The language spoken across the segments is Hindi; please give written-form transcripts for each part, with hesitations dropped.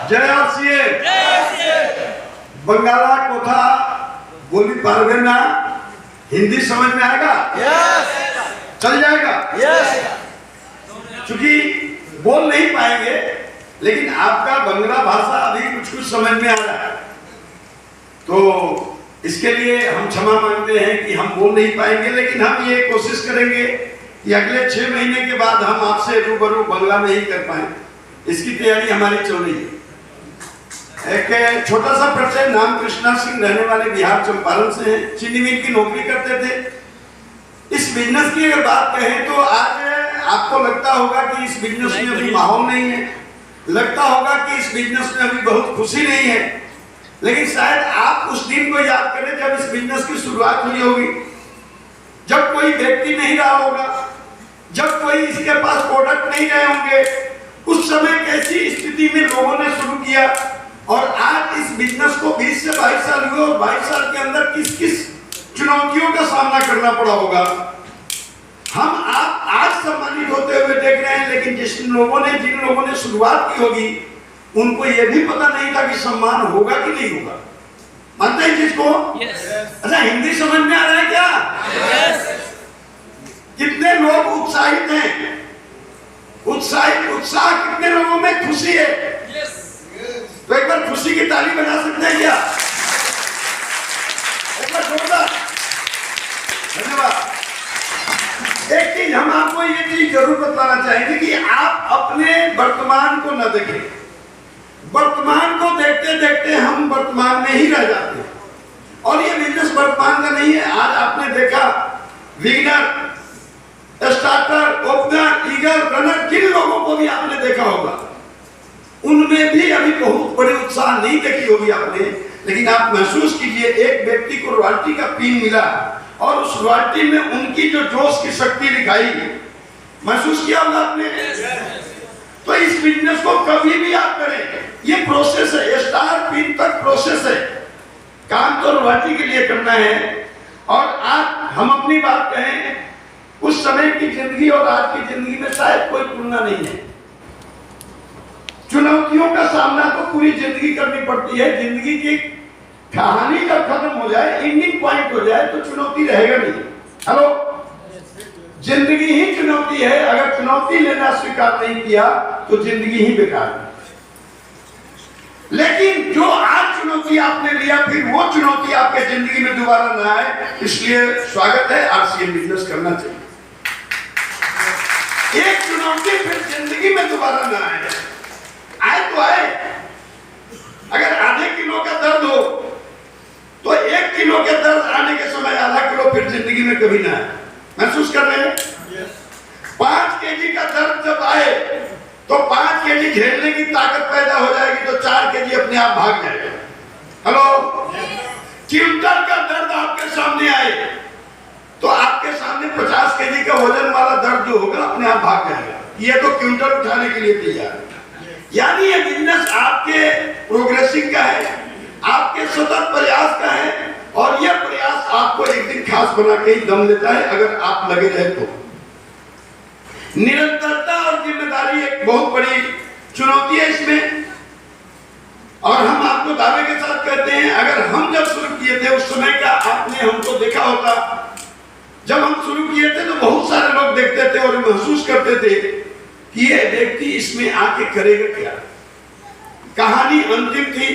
जय आरसीए। बंगाला कोथा बोली पारगे ना, हिंदी समझ में आएगा? चल जाएगा? क्योंकि बोल नहीं पाएंगे, लेकिन आपका बंगला भाषा अभी कुछ कुछ समझ में आ रहा है, तो इसके लिए हम क्षमा मांगते हैं कि हम बोल नहीं पाएंगे, लेकिन हम ये कोशिश करेंगे कि अगले 6 महीने के बाद हम आपसे रूबरू बंगला में ही कर पाए। इसकी तैयारी हमारी चल रही है। एक छोटा सा परिचय, नाम कृष्णा सिंह, रहने वाले बिहार चंपारण से हैं। चीनी मिल की नौकरी करते थे। इस बिजनेस की अगर बात कहें तो आज आपको लगता होगा कि इस बिजनेस में अभी माहौल नहीं है, लगता होगा कि इस बिजनेस में अभी बहुत खुशी नहीं है, लेकिन शायद आप उस दिन को याद करें जब इस बिजनेस की शुरुआत हुई होगी, जब कोई व्यक्ति नहीं रहा होगा, जब कोई इसके पास प्रोडक्ट नहीं रहे होंगे। उस समय कैसी स्थिति में लोगों ने शुरू किया, और आज इस बिजनेस को 20 से 22 साल हुए, और 22 साल के अंदर किस किस चुनौतियों का सामना करना पड़ा होगा, हम आप आज सम्मानित होते हुए देख रहे हैं। लेकिन जिन लोगों ने शुरुआत की होगी, उनको यह भी पता नहीं था कि सम्मान होगा कि नहीं होगा। मानते हैं जिसको? अच्छा, हिंदी समझ में आ रहा है क्या? कितने लोग उत्साहित हैं? उत्साह कितने लोगों में खुशी है? तो एक बार खुशी की ताली बजा सकते हैं क्या? एक बार जोरदार धन्यवाद। एक चीज हम आपको ये चीज जरूर बताना चाहेंगे कि आप अपने वर्तमान को न देखें। वर्तमान को देखते देखते हम वर्तमान में ही रह जाते हैं, और ये बिजनेस वर्तमान का नहीं है। आज आपने देखा beginner, starter, opener, eagle, runner, जिन लोगों को भी आपने देखा होगा, उनमें भी अभी बहुत बड़े उत्साह नहीं देखी होगी आपने, लेकिन आप महसूस कीजिए, एक व्यक्ति को रॉयल्टी का पिन मिला, और उस रॉयल्टी में उनकी जो जोश की शक्ति दिखाई, महसूस किया होगा आपने। तो इस बिजनेस को कभी भी आप करें, ये प्रोसेस है, स्टार पिन तक प्रोसेस है। काम तो रॉयल्टी के लिए करना है। और आज हम अपनी बात कहें, उस समय की जिंदगी और आज की जिंदगी में शायद कोई तुलना नहीं है। चुनौतियों का सामना तो पूरी जिंदगी करनी पड़ती है। जिंदगी की कहानी जब खत्म हो जाए, एंडिंग पॉइंट हो जाए, तो चुनौती रहेगा नहीं। हेलो, जिंदगी ही चुनौती है। अगर चुनौती लेना स्वीकार नहीं किया तो जिंदगी ही बेकार है। लेकिन जो आज चुनौती आपने लिया, फिर वो चुनौती आपके जिंदगी में दोबारा ना आए, इसलिए स्वागत है, आरसीए बिजनेस करना चाहिए। एक चुनौती फिर जिंदगी में दोबारा ना आए तो आए। अगर आधे किलो का दर्द हो तो 1 किलो के दर्द आने के समय आधा किलो फिर जिंदगी में कभी ना आए। महसूस कर रहे हैं? 5 केजी का दर्द जब आए तो 5 केजी झेलने की ताकत पैदा हो जाएगी, तो 4 केजी अपने आप भाग जाएगा। हेलो, क्विंटल का दर्द आपके सामने आए तो आपके सामने 50 केजी का वजन वाला दर्द जो होगा अपने आप भाग जाएगा। ये तो क्विंटल उठाने के लिए तैयार है। यानी ये बिजनेस आपके प्रोग्रेसिंग का है, आपके सतत प्रयास का है, और यह प्रयास आपको एक दिन खास बना के ही दम लेता है, अगर आप लगे रहे तो। निरंतरता और जिम्मेदारी एक बहुत बड़ी चुनौती है इसमें, और हम आपको दावे के साथ कहते हैं, अगर हम जब शुरू किए थे उस समय का आपने हमको देखा होता, जब हम शुरू किए थे तो बहुत सारे लोग देखते थे और महसूस करते थे कि ये व्यक्ति इसमें आके करेगा क्या। कहानी अंतिम थी,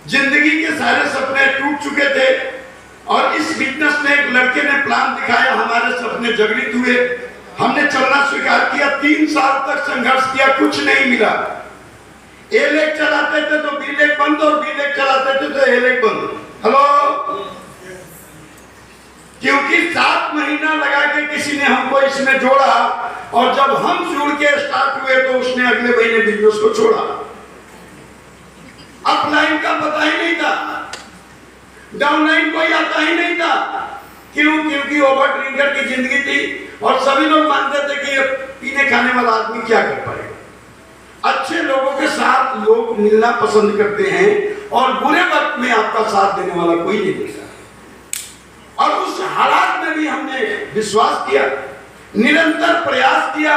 जिंदगी के सारे सपने टूट चुके थे, और इस बिजनेस में एक लड़के ने प्लान दिखाया, हमारे सपने जागृत हुए, हमने चलना स्वीकार किया। 3 साल तक संघर्ष किया, कुछ नहीं मिला। ए लेग चलाते थे तो बी लेग बंद, और बी लेग चलाते थे तो ए लेग बंद। हेलो, क्योंकि 7 महीना लगा के किसी ने हमको इसमें जोड़ा, और जब हम जुड़ के स्टार्ट हुए तो उसने अगले महीने बिजनेस को छोड़ा। अपलाइन का पता ही नहीं था, डाउनलाइन कोई आता ही नहीं था। क्यों? क्योंकि ओवर ड्रिंकर की जिंदगी थी, और सभी लोग मानते थे कि पीने खाने वाला आदमी क्या कर पाएगा। अच्छे लोगों के साथ लोग मिलना पसंद करते हैं, और बुरे वक्त में आपका साथ देने वाला कोई नहीं मिलता। और उस हालात में भी हमने विश्वास किया, निरंतर प्रयास किया,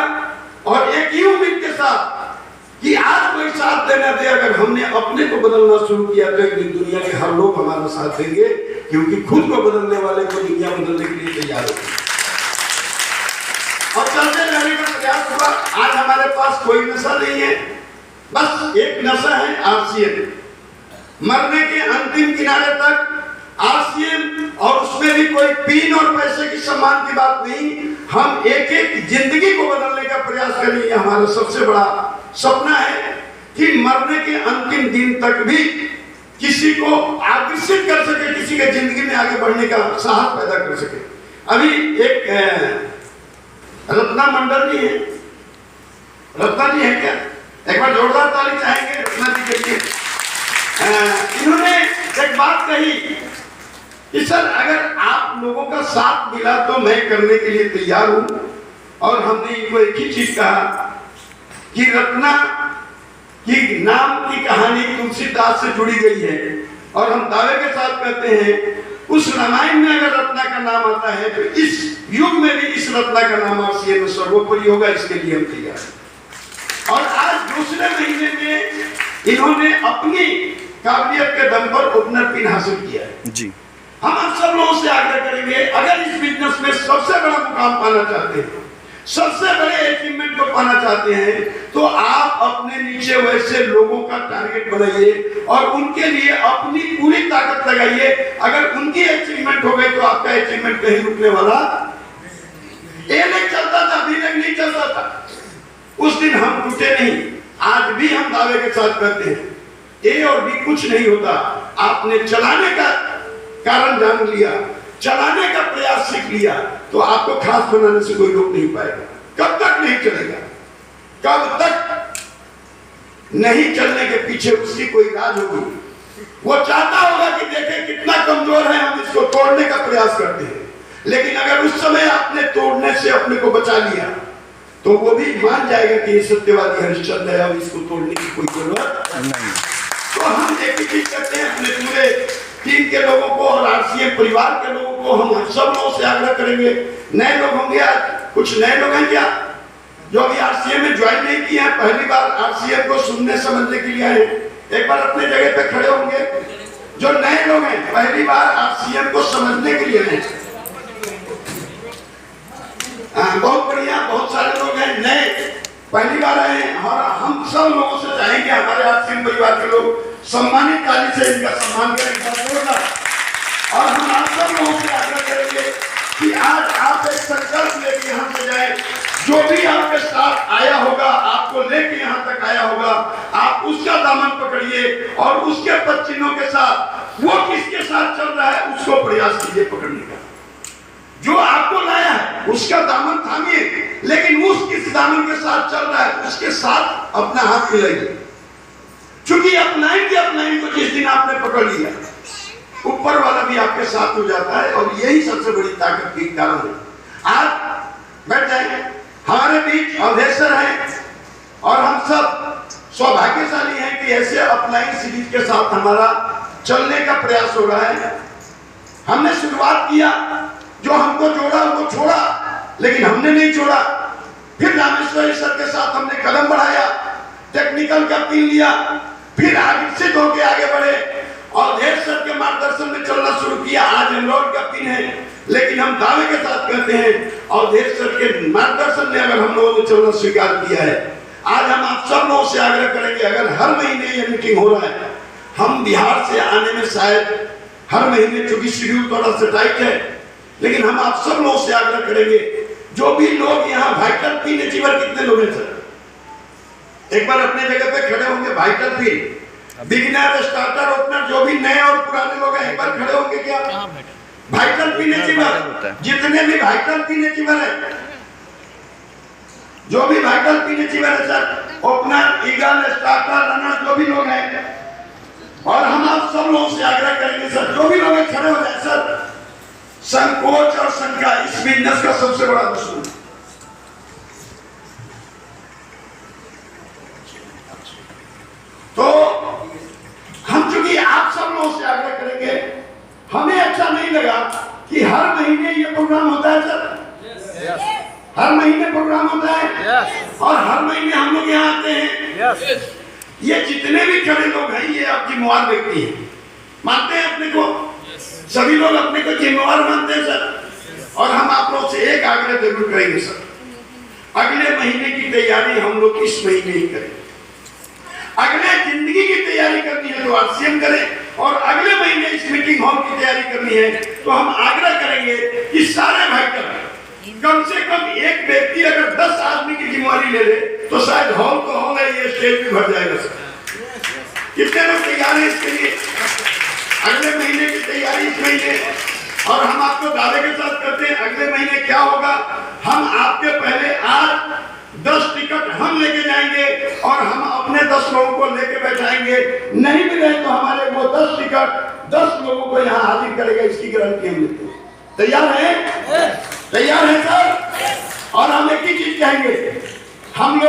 और एक ही उम्मीद के साथ कि आज कोई साथ देना दे, अगर हमने अपने को बदलना शुरू किया तो एक दिन दुनिया के हर लोग हमारा साथ देंगे, क्योंकि खुद को बदलने वाले को दुनिया बदलने के लिए तैयार है। और चलते रहने का प्रयास हुआ। आज हमारे पास कोई नशा नहीं है, बस एक नशा है आरसीएम। मरने के अंतिम किनारे तक आरसीएम, और उसमें भी कोई पिन और पैसे की सम्मान की बात नहीं। हम एक एक जिंदगी को बदलने का प्रयास करेंगे। हमारा सबसे बड़ा सपना है कि मरने के अंतिम दिन तक भी किसी को आकर्षित कर सके, किसी के जिंदगी में आगे बढ़ने का साहस पैदा कर सके। अभी एक रत्ना मंडल जी है, रत्ना जी है क्या? एक बार जोरदार ताली चाहेंगे रत्ना जी के लिए। इन्होंने एक बात कही कि सर अगर आप लोगों का साथ मिला तो मैं करने के लिए तैयार हूं। और हमने इनको एक ही चीज कहा कि रत्ना की नाम की कहानी तुलसीदास से जुड़ी गई है, और हम दावे के साथ कहते हैं उस रामायण में अगर रत्ना का नाम आता है तो इस युग में भी इस रत्ना का नाम आरसीएम में सर्वोपरि होगा। इसके लिए हम तैयार हैं। और आज दूसरे महीने में इन्होंने अपनी काबिलियत के दम पर ओपनर पिन हासिल किया है जी। हम आप सब लोगों से आग्रह करेंगे, अगर इस बिजनेस में सबसे बड़ा मुकाम पाना चाहते हैं, सबसे बड़े अचीवमेंट को पाना चाहते हैं, तो आप अपने नीचे वैसे लोगों का टारगेट बनाइए और उनके लिए अपनी पूरी ताकत लगाइए। अगर उनकी अचीवमेंट हो गई तो आपका अचीवमेंट कहीं रुकने वाला ये नहीं चलता था, अभी तक नहीं चलता था। उस दिन हम टूटे नहीं। आज भी हम दावे के साथ कहते हैं ए और बी कुछ नहीं होता। आपने चलाने का कारण जान लिया, चलाने का प्रयास सीख लिया, तो आपको खास बनाने से कोई रोक नहीं पाएगा। कब तक नहीं चलेगा? कब तक नहीं चलने के पीछे उसकी कोई राज होगी। वो चाहता होगा कि देखें कितना कमजोर है, हम इसको तोड़ने का प्रयास करते हैं। लेकिन अगर उस समय आपने तोड़ने से अपने को बचा लिया तो वो भी मान जाएगा कि ये सत्यवादी हरिश्चंद्र है और इसको तोड़ने की कोई जरूरत नहीं। तो हम एक ही चीज करते हैं, अपने पूरे टीम के लोगों को और आरसीएम परिवार के लोगों को हम सब लोगों से आग्रह करेंगे। नए लोग होंगे, आज कुछ नए लोग हैं क्या जो अभी आरसीएम में ज्वाइन नहीं किए हैं, पहली बार आरसीएम को सुनने समझने के लिए आए, एक बार अपने जगह पे खड़े होंगे। जो नए लोग हैं, पहली बार आरसीएम को समझने के लिए आए। बहुत बढ़िया, बहुत सारे लोग हैं नए, पहली बार आए हैं। और हम सब लोगों से चाहेंगे हमारे आरसीएम परिवार के लोग सम्मानित ताली से इनका सम्मान करें। और हम आप सब लोगों से आग्रह करेंगे कि आज आप एक संकल्प लेके यहाँ से जाए। जो भी आपके साथ आया होगा, आपको लेके यहाँ तक आया होगा, आप उसका दामन पकड़िए और उसके पदचिन्हों के साथ वो किसके साथ चल रहा है उसको प्रयास कीजिए पकड़ने का। जो आपको लाया है उसका दामन थामिए, लेकिन उस किस दामन के साथ चल रहा है उसके साथ अपना हाथ मिलाइए। क्योंकि अपनाएंगे को जिस दिन आपने पकड़ लिया, ऊपर वाला भी आपके साथ हो जाता है। और यही सबसे बड़ी ताकत की कारण है। आज बैठ जाएंगे, हमारे बीच अवधेश्वर हैं और हम सब सौभाग्यशाली हैं कि ऐसे अपलाइन सीरीज के साथ हमारा चलने का प्रयास हो रहा है। हमने शुरुआत किया, जो हमको जोड़ा वो छोड़ा, लेकिन हमने नहीं छोड़ा। फिर रामेश्वरी सर के साथ हमने कदम बढ़ाया, टेक्निकल का पिन लिया, फिर आगे होके आगे बढ़े और ढेर सर के मार्गदर्शन में चलना शुरू किया। आज एंड्रॉइड का पिन है, लेकिन हम दावे के साथ कहते हैं और ढेर सर के मार्गदर्शन में अगर हम लोगों ने चलना स्वीकार किया है। आज हम आप सब लोगों से आग्रह करेंगे, अगर हर महीने ये मीटिंग हो रहा है, हम बिहार से आने में शायद हर महीने, चूंकि शेड्यूल थोड़ा सा टाइट है, लेकिन हम आप सब लोगों से आग्रह करेंगे, जो भी लोग यहाँ वाइटल पिन अचीवर, कितने लोग हैं सर? एक बार अपने जगह पे खड़े होंगे। Vital pin, beginner, starter, opener, जो भी नए और पुराने लोग हैं, एक बार खड़े होंगे क्या? वाइटल पिन अचीवर, जितने भी वाइटल पिन अचीवर है, जो भी वाइटल पिन अचीवर है sir, opener, eagle, starter, runner, जो भी लोग हैं। और हम आप सब लोगों से आग्रह करेंगे सर, जो भी लोग खड़े हो जाए सर। संकोच और शंका इस बिजनेस का सबसे बड़ा दुश्मन। तो हम चूंकि आप सब लोगों से आग्रह करेंगे, हमें अच्छा नहीं लगा कि हर महीने ये प्रोग्राम होता है सर। हर महीने प्रोग्राम होता है और हर महीने हम लोग यहाँ आते हैं ये जितने भी खड़े लोग हैं ये आप जिम्मेवार व्यक्ति हैं, मानते हैं अपने को, सभी लोग अपने को जिम्मेवार मानते हैं सर। और हम आप लोग से एक आग्रह जरूर करेंगे सर, अगले महीने की तैयारी हम लोग इस महीने ही करें। अगले जिंदगी की तैयारी करनी है तो आरसीएम करें, और अगले महीने इस मीटिंग हॉल की तैयारी करनी है तो हम आग्रह करेंगे कि सारे भाई कम से कम एक व्यक्ति अगर 10 आदमी की जिम्मेवारी ले ले तो शायद हॉल तो हॉल है, ये स्टेज भी भर जाएगा सर। कितने लोग तैयार हैं इसके लिए? अगले महीने की तैयारी इस महीने, और हम आपको दावे के साथ करते हैं अगले महीने क्या होगा, हम आपके पहले आज 10 टिकट हम लेके जाएंगे और हम अपने 10 लोगों को लेके बैठाएंगे, नहीं मिले तो हमारे वो 10 टिकट 10 लोगों को यहाँ हाजिर करेगा, इसकी गारंटी हम लेते हैं। तैयार है? तैयार है सर? और हम एक ही चीज कहेंगे, हम लोग